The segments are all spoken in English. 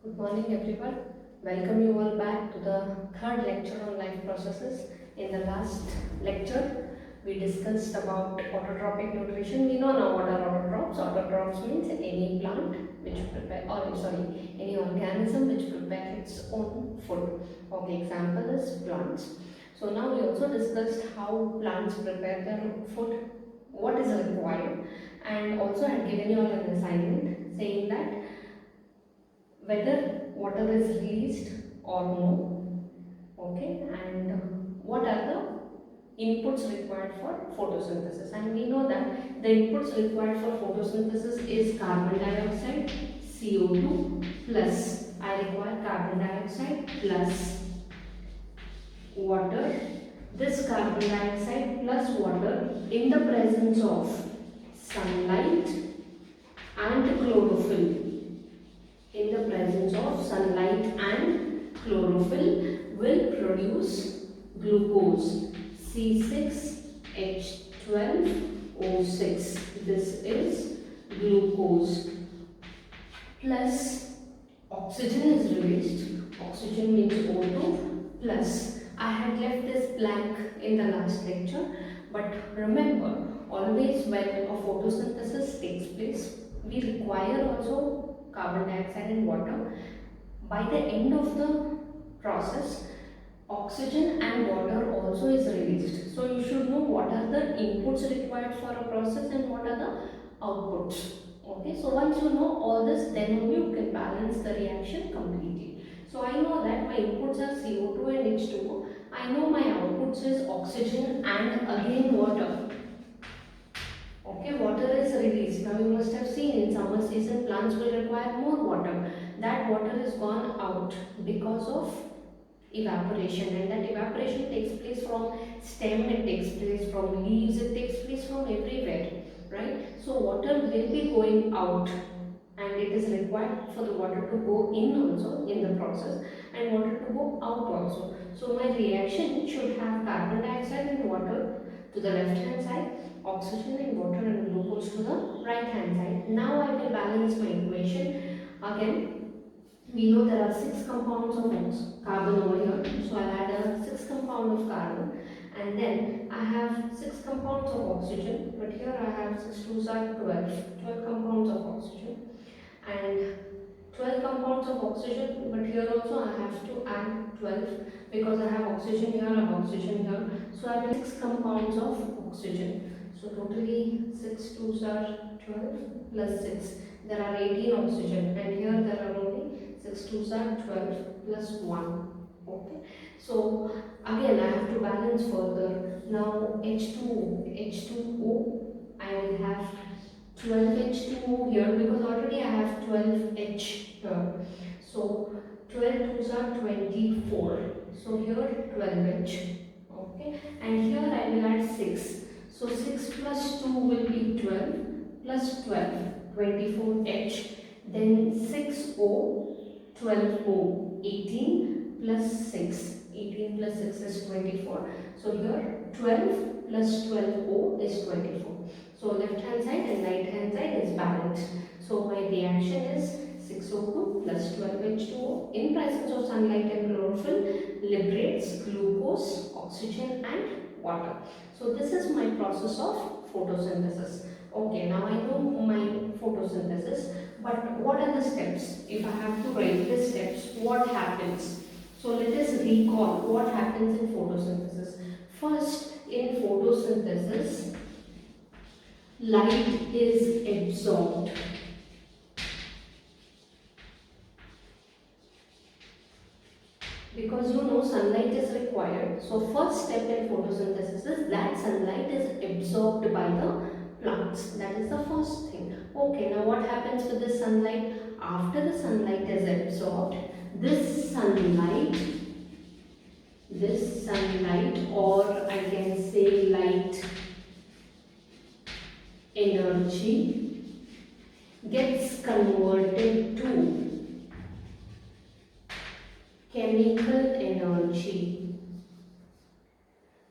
Good morning everyone. Welcome you all back to the third lecture on life processes. In the last lecture, we discussed about autotrophic nutrition. We know now what are autotrophs. Autotrophs means any plant which prepare, or sorry, any organism which prepare its own food. Okay, example is plants. So now we also discussed how plants prepare their food, what is required, and also I had given you all an assignment saying that whether water is released or no, okay, and what are the inputs required for photosynthesis. And we know that the inputs required for photosynthesis is carbon dioxide, CO2 plus I require carbon dioxide plus water. This carbon dioxide plus water in the presence of sunlight and chlorophyll, in the presence of sunlight and chlorophyll will produce glucose C6H12O6. This is glucose plus oxygen is released. Oxygen means O2 plus I had left this blank in the last lecture, but remember always when a photosynthesis takes place we require also carbon dioxide and water. By the end of the process, oxygen and water also is released. So you should know what are the inputs required for a process and what are the outputs. Okay, so once you know all this, then only you can balance the reaction completely. So I know that my inputs are CO2 and H2O. I know my outputs is oxygen and again water. Okay, water is released. Now you must have seen in summer season plants will require more water. That water is gone out because of evaporation, and that evaporation takes place from stem, it takes place from leaves, it takes place from everywhere, right? So water will be going out and it is required for the water to go in also in the process and water to go out also. So my reaction should have carbon dioxide and water to the left hand side, oxygen and water and glucose to the right hand side. Now I will balance my equation. Again, we know there are 6 compounds of carbon over here, so I'll add a 6 compound of carbon, and then I have 6 compounds of oxygen, but here I have 6 2s are 12 compounds of oxygen, and 12 compounds of oxygen, but here also I have to add 12 because I have oxygen here, I have oxygen here, so I have 6 compounds of oxygen. So totally 6 2s are 12 plus 6, there are 18 oxygen, and here there are only 6 2s are 12 plus 1. Okay, so again I have to balance further. Now H2O, I will have 12H2O here because already I have 12H here. So 12 2s are 24. So here 12H. Okay, and here I will add 6. So 6 plus 2 will be 12 plus 12, 24H. Then 6O, 12O, 18 plus 6. 18 plus 6 is 24. So here 12 plus 12O is 24. So left hand side and right hand side is balanced. So my reaction is 6O2 plus 12H2O in presence of sunlight and chlorophyll liberates glucose, oxygen and water. So this is my process of photosynthesis. Okay, now I know my photosynthesis, but what are the steps? If I have to write the steps, what happens? So let us recall what happens in photosynthesis. First, in photosynthesis, light is absorbed. Because you know sunlight is required. So first step in photosynthesis is that sunlight is absorbed by the plants. That is the first thing. Okay, now what happens with the sunlight? After the sunlight is absorbed, this sunlight or I can say light energy gets converted to chemical energy.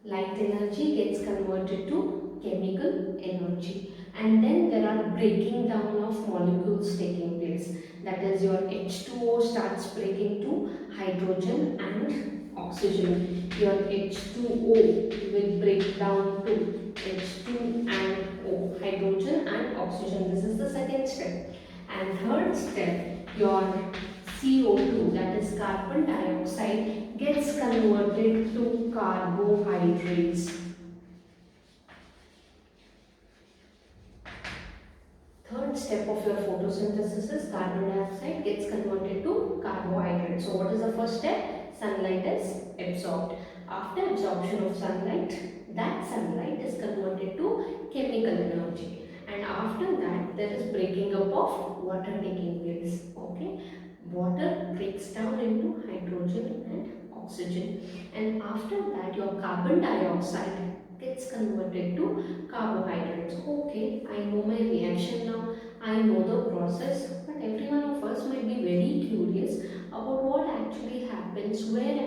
Light energy gets converted to chemical energy. and then there are breaking down of molecules taking place. That is, your H2O starts breaking to hydrogen and oxygen. Your H2O will break down to H2 and O, hydrogen and oxygen. This is the second step. And third step, your CO2, that is carbon dioxide, gets converted to carbohydrates. Third step of your photosynthesis is carbon dioxide gets converted to carbohydrates. So what is the first step? Sunlight is absorbed. After absorption of sunlight, that sunlight is converted to chemical energy. And after that, there is breaking up of water taking place. Okay, water breaks down into hydrogen and oxygen. And after that, your carbon dioxide gets converted to carbohydrates. Okay, I know my reaction now, I know the process, but every one of us might be very curious about what actually happens, where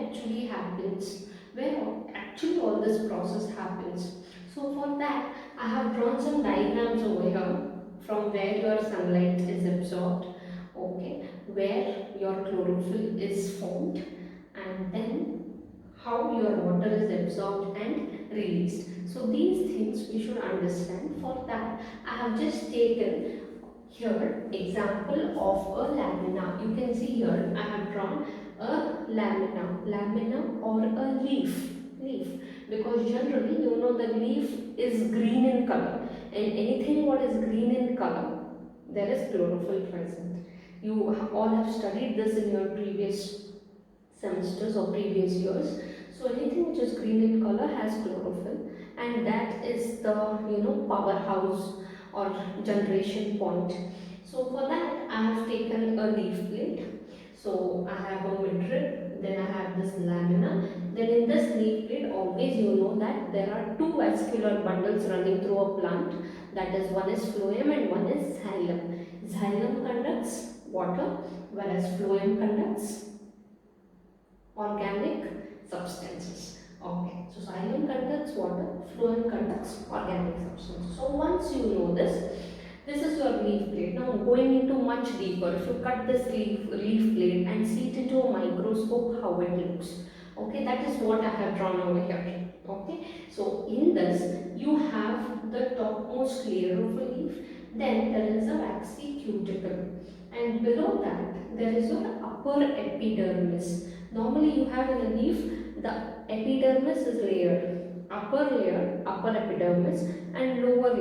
actually all this process happens. So for that, I have drawn some diagrams over here from where your sunlight is absorbed, okay, where your chlorophyll is formed, and then how your water is absorbed and released. So these things we should understand. For that, I have just taken here example of a lamina. You can see here I have drawn a lamina or a leaf, because generally you know the leaf is green in color, and anything what is green in color, there is chlorophyll present. You all have studied this in your previous semesters or previous years. So anything which is green in color has chlorophyll, and that is the powerhouse or generation point. So for that I have taken a leaf plate. So I have a midrib, then I have this lamina. Then in this leaf plate, always you know that there are two vascular bundles running through a plant. That is, one is phloem and one is xylem. Xylem conducts water, whereas phloem conducts organic substances. Okay, so xylem conducts water, phloem conducts organic substances. So once you know this is your leaf plate. Now going into much deeper, if you cut this leaf plate and see it into a microscope, how it looks. Okay, that is what I have drawn over here. Okay, so in this you have the topmost layer of a leaf, then there is a waxy cuticle, and below that there is your upper epidermis. Normally you have in a leaf, the epidermis is layered. Upper layer, upper epidermis, and lower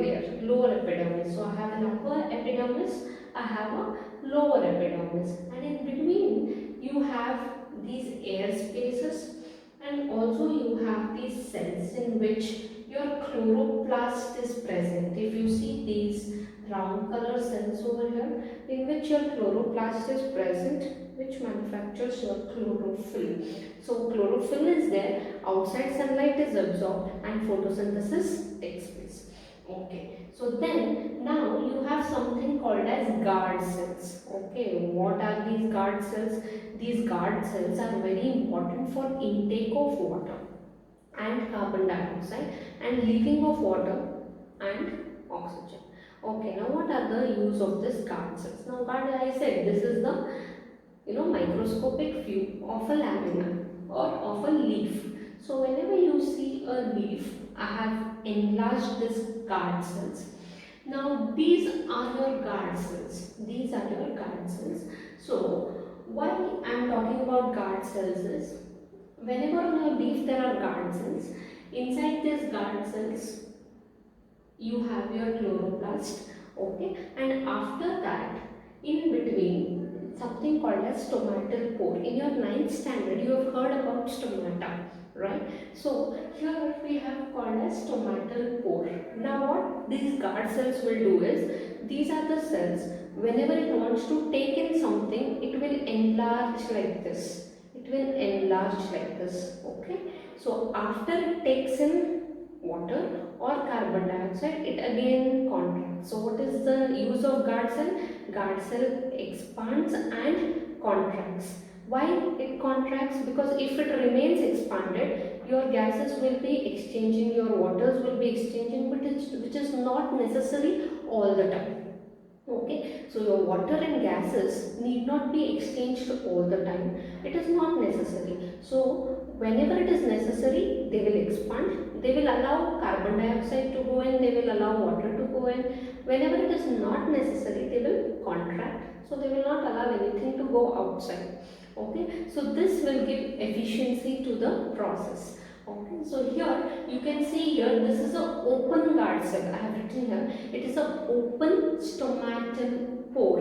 epidermis. So I have an upper epidermis, I have a lower epidermis, and in between you have these air spaces, and also you have these cells in which your chloroplast is present. If you see these round color cells over here, in which your chloroplast is present, which manufactures your chlorophyll. So chlorophyll is there, outside sunlight is absorbed, and photosynthesis takes place. Okay, so then now you have something called as guard cells. Okay, what are these guard cells? These guard cells are very important for intake of water and carbon dioxide, and leaving of water and oxygen. Okay, now what are the use of this guard cells? Now guard, I said this is the microscopic view of a lamina or of a leaf. So whenever you see a leaf, I have enlarged this guard cells. Now these are your guard cells. These are your guard cells. So why I am talking about guard cells is, whenever on a leaf there are guard cells, inside these guard cells you have your chloroplast, okay, and after that in between something called as stomatal pore. In your 9th standard you have heard about stomata, right? So here we have called as stomatal pore. Now what these guard cells will do is, these are the cells, whenever it wants to take in something, it will enlarge like this. It will enlarge like this, okay? So after it takes in water or carbon dioxide, it again contracts. So what is the use of guard cell? Guard cell expands and contracts. Why it contracts? Because if it remains expanded, your gases will be exchanging, your waters will be exchanging, but which is not necessary all the time. Okay, so your water and gases need not be exchanged all the time. It is not necessary. So whenever it is necessary, they will expand. They will allow carbon dioxide to go in. They will allow water to go in. Whenever it is not necessary, they will contract. So they will not allow anything to go outside. Okay, so this will give efficiency to the process. Okay, so here you can see here this is an open guard cell. I have written here it is an open stomatal pore.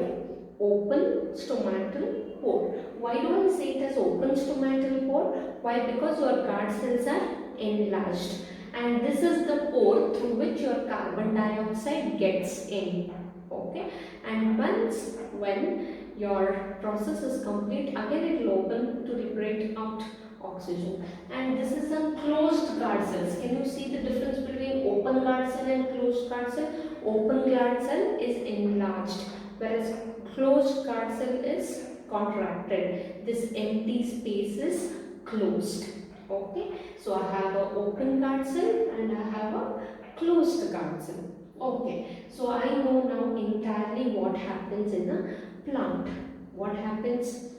Open stomatal pore. Why do I say it as open stomatal pore? Why? Because your guard cells are enlarged, and this is the pore through which your carbon dioxide gets in. Okay, and once when your process is complete, again it will open to liberate out oxygen. And this is a closed guard cells. Can you see the difference between open guard cell and closed guard cell? Open guard cell is enlarged, whereas closed guard cell is contracted. This empty space is closed. Okay, so I have a open guard cell and I have a closed guard cell. Okay, so I know now entirely what happens in a plant. What happens?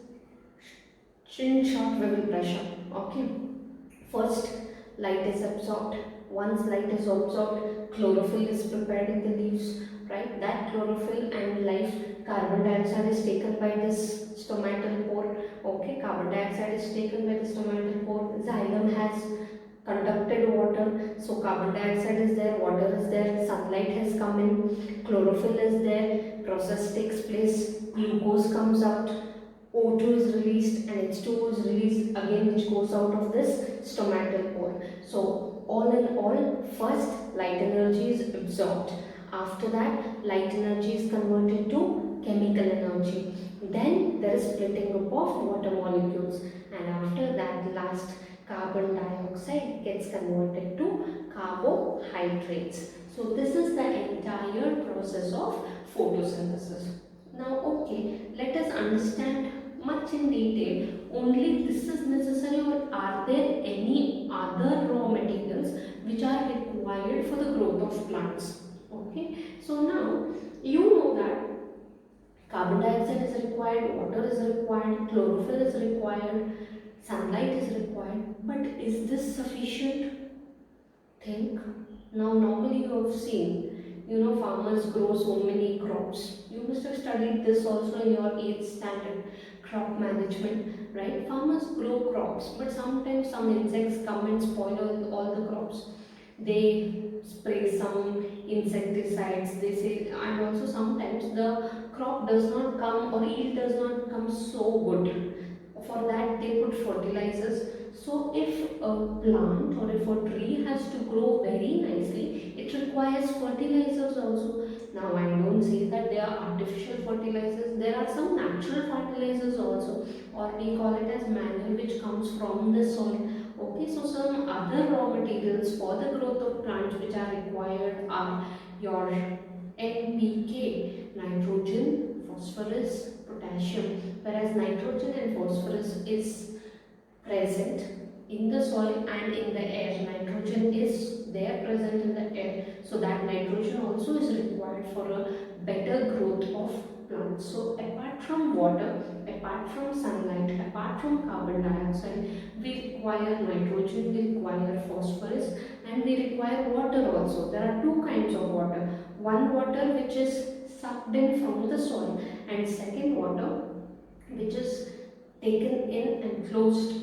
In short, we will brush up. Okay, first light is absorbed. Once light is absorbed, chlorophyll is prepared in the leaves, right? That chlorophyll and life, carbon dioxide is taken by this stomatal pore. Okay, carbon dioxide is taken by the stomatal pore. Xylem has conducted water, so carbon dioxide is there, water is there, sunlight has come in, chlorophyll is there, process takes place, glucose comes out, O2 is released and H2O is released again, which goes out of this stomatal pore. So all in all, first light energy is absorbed. After that, light energy is converted to chemical energy. Then there is splitting up of water molecules, and after that, last carbon dioxide gets converted to carbohydrates. So this is the entire process of photosynthesis. Now, okay, let us understand much in detail. Only this is necessary, or are there any other raw materials which are required for the growth of plants? Okay, so now you know that carbon dioxide is required, water is required, chlorophyll is required, sunlight is required, but is this sufficient? Think. Now normally you have seen, farmers grow so many crops. You must have studied this also in your 8th standard, crop management, right? Farmers grow crops, but sometimes some insects come and spoil all the crops. They spray some insecticides, they say, and also sometimes the crop does not come, or yield does not come so good. For that they put fertilizers. So if a plant or if a tree has to grow very nicely, it requires fertilizers also. Now I don't say that they are artificial fertilizers, there are some natural fertilizers also, or we call it as manure, which comes from the soil. Okay, so some other raw materials for the growth of plants which are required are your NPK, nitrogen, phosphorus, potassium, whereas nitrogen and phosphorus is present in the soil and in the air. Nitrogen is there present in the air, so that nitrogen also is required for a better growth of plants. So apart from water, apart from sunlight, apart from carbon dioxide, we require nitrogen, we require phosphorus, and we require water also. There are two kinds of water. One water which is sucked in from the soil, and second water which is taken in and closed,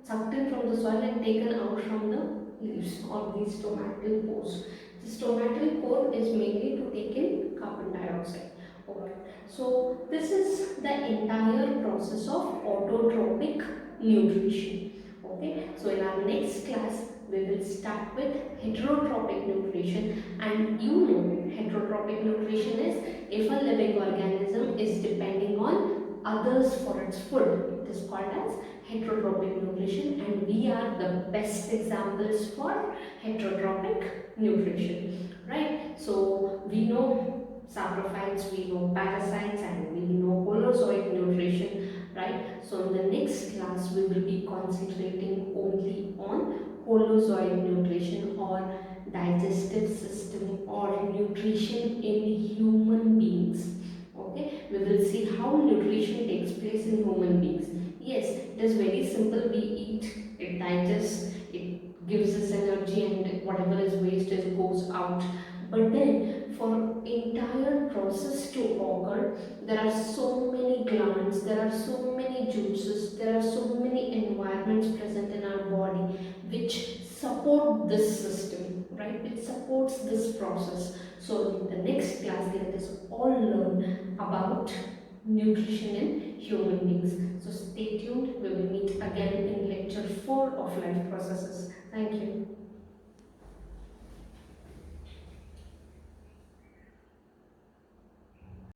sucked in from the soil and taken out from the leaves or the stomatal pores. The stomatal pore is mainly to take in carbon dioxide. Okay. So this is the entire process of autotrophic nutrition. Okay. So in our next class we will start with heterotrophic nutrition, and heterotrophic nutrition is if a living organism is depending on others for its food. It is called as heterotrophic nutrition, and we are the best examples for heterotrophic nutrition, right? So we know saprophytes, we know parasites, and we know holozoic nutrition, right? So in the next class we will be concentrating only on holozoic nutrition, or digestive system or nutrition in human beings. Okay, we will see how nutrition takes place in human beings. Yes, it is very simple. We eat, it digests, it gives us energy, and whatever is wasted goes out. But then, for entire process to occur, there are so many glands, there are so many juices, there are so many environments present in our body which support this system, right? It supports this process. So in the next class, let us all learn about nutrition in human beings. So stay tuned. We will meet again in lecture 4 of life processes.